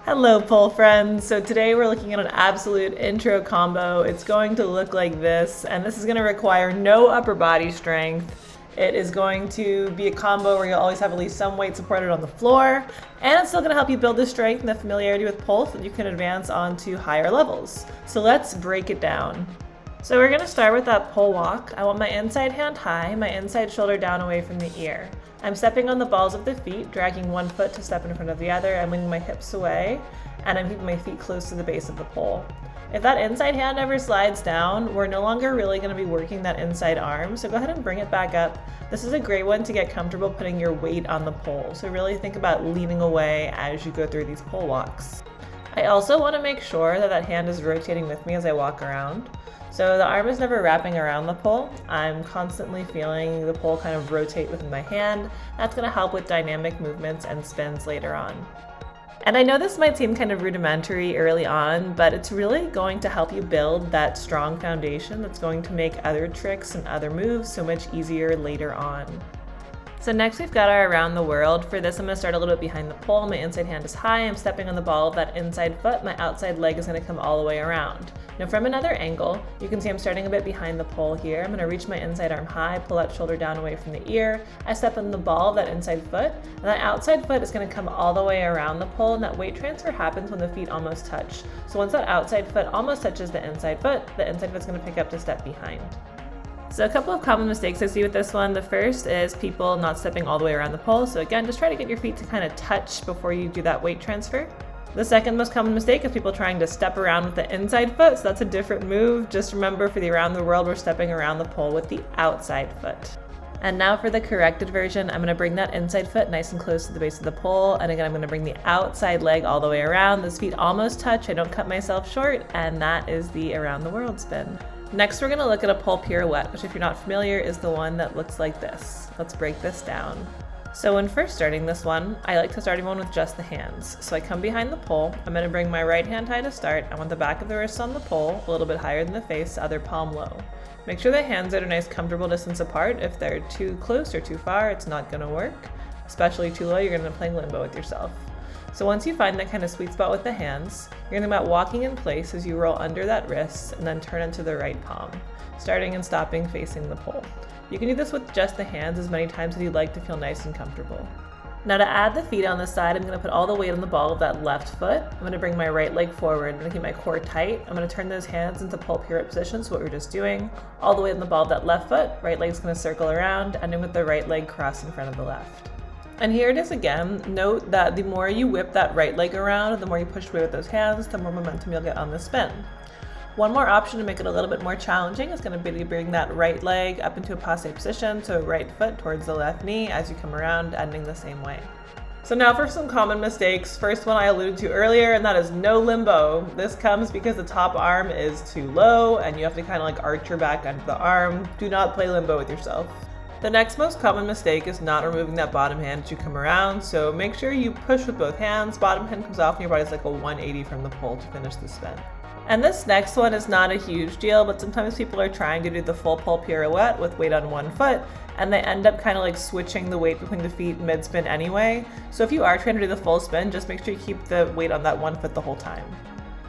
Hello pole friends. So today we're looking at an absolute intro combo. It's going to look like this, and this is going to require no upper body strength. It is going to be a combo where you'll always have at least some weight supported on the floor, and it's still going to help you build the strength and the familiarity with pole so that you can advance on to higher levels. So let's break it down. So we're going to start with that pole walk. I want my inside hand high, my inside shoulder down away from the ear. I'm stepping on the balls of the feet, dragging one foot to step in front of the other. I'm winging my hips away, and I'm keeping my feet close to the base of the pole. If that inside hand ever slides down, we're no longer really going to be working that inside arm, so go ahead and bring it back up. This is a great one to get comfortable putting your weight on the pole, so really think about leaning away as you go through these pole walks. I also want to make sure that that hand is rotating with me as I walk around. So the arm is never wrapping around the pole. I'm constantly feeling the pole kind of rotate within my hand. That's going to help with dynamic movements and spins later on. And I know this might seem kind of rudimentary early on, but it's really going to help you build that strong foundation that's going to make other tricks and other moves so much easier later on. So next we've got our around the world. For this, I'm going to start a little bit behind the pole. My inside hand is high. I'm stepping on the ball of that inside foot. My outside leg is going to come all the way around. Now from another angle, you can see I'm starting a bit behind the pole here. I'm going to reach my inside arm high, pull that shoulder down away from the ear. I step on the ball of that inside foot, and that outside foot is going to come all the way around the pole, and that weight transfer happens when the feet almost touch. So once that outside foot almost touches the inside foot's going to pick up to step behind. So a couple of common mistakes I see with this one. The first is people not stepping all the way around the pole. So again, just try to get your feet to kind of touch before you do that weight transfer. The second most common mistake is people trying to step around with the inside foot. So that's a different move. Just remember, for the around the world, we're stepping around the pole with the outside foot. And now for the corrected version, I'm going to bring that inside foot nice and close to the base of the pole. And again, I'm going to bring the outside leg all the way around. Those feet almost touch. I don't cut myself short. And that is the around the world spin. Next, we're going to look at a pole pirouette, which if you're not familiar is the one that looks like this. Let's break this down. So when first starting this one, I like to start everyone with just the hands. So I come behind the pole. I'm going to bring my right hand high to start. I want the back of the wrist on the pole, a little bit higher than the face, other palm low. Make sure the hands are at a nice comfortable distance apart. If they're too close or too far, it's not going to work. Especially too low, you're going to be playing limbo with yourself. So once you find that kind of sweet spot with the hands, you're going to think about walking in place as you roll under that wrist and then turn into the right palm, starting and stopping facing the pole. You can do this with just the hands as many times as you'd like to feel nice and comfortable. Now to add the feet on the side, I'm going to put all the weight on the ball of that left foot. I'm going to bring my right leg forward. I'm going to keep my core tight. I'm going to turn those hands into pole pirouette position, so what we were just doing. All the weight on the ball of that left foot, right leg's going to circle around, ending with the right leg crossed in front of the left. And here it is again. Note that the more you whip that right leg around, the more you push away with those hands, the more momentum you'll get on the spin. One more option to make it a little bit more challenging is going to be to bring that right leg up into a passe position, so right foot towards the left knee as you come around, ending the same way. So now for some common mistakes. First one I alluded to earlier, and that is no limbo. This comes because the top arm is too low and you have to kind of like arch your back under the arm. Do not play limbo with yourself. The next most common mistake is not removing that bottom hand as you come around, so make sure you push with both hands. Bottom hand comes off and your body's like a 180 from the pole to finish the spin. And this next one is not a huge deal, but sometimes people are trying to do the full pole pirouette with weight on one foot, and they end up kind of like switching the weight between the feet mid-spin anyway. So if you are trying to do the full spin, just make sure you keep the weight on that one foot the whole time.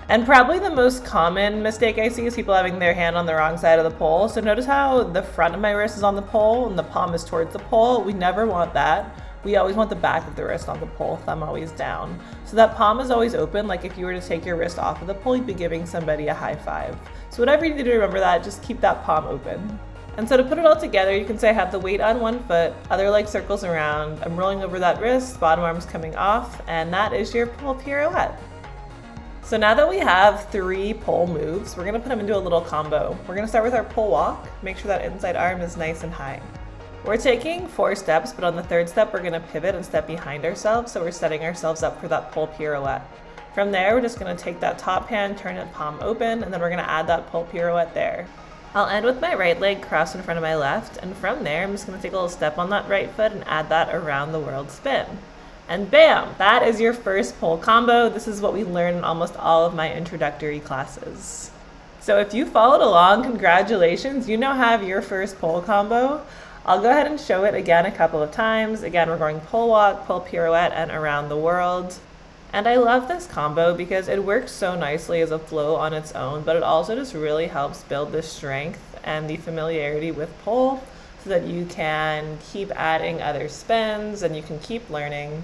And probably the most common mistake I see is people having their hand on the wrong side of the pole. So notice how the front of my wrist is on the pole and the palm is towards the pole. We never want that. We always want the back of the wrist on the pole, thumb always down. So that palm is always open, like if you were to take your wrist off of the pole, you'd be giving somebody a high five. So whatever you need to remember that, just keep that palm open. And so to put it all together, you can say I have the weight on one foot, other leg circles around, I'm rolling over that wrist, bottom arm's coming off, and that is your pole pirouette. So now that we have 3 pole moves, we're going to put them into a little combo. We're going to start with our pole walk. Make sure that inside arm is nice and high. We're taking 4 steps, but on the 3rd step, we're going to pivot and step behind ourselves, so we're setting ourselves up for that pole pirouette. From there, we're just going to take that top hand, turn it palm open, and then we're going to add that pole pirouette there. I'll end with my right leg crossed in front of my left, and from there, I'm just going to take a little step on that right foot and add that around the world spin. And bam, that is your first pole combo. This is what we learn in almost all of my introductory classes. So if you followed along, congratulations, you now have your first pole combo. I'll go ahead and show it again a couple of times. Again, we're going pole walk, pole pirouette, and around the world. And I love this combo because it works so nicely as a flow on its own, but it also just really helps build the strength and the familiarity with pole so that you can keep adding other spins and you can keep learning.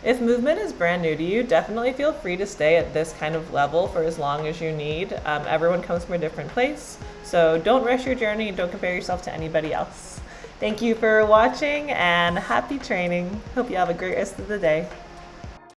If movement is brand new to you, definitely feel free to stay at this kind of level for as long as you need. Everyone comes from a different place, so don't rush your journey and don't compare yourself to anybody else. Thank you for watching and happy training. Hope you have a great rest of the day.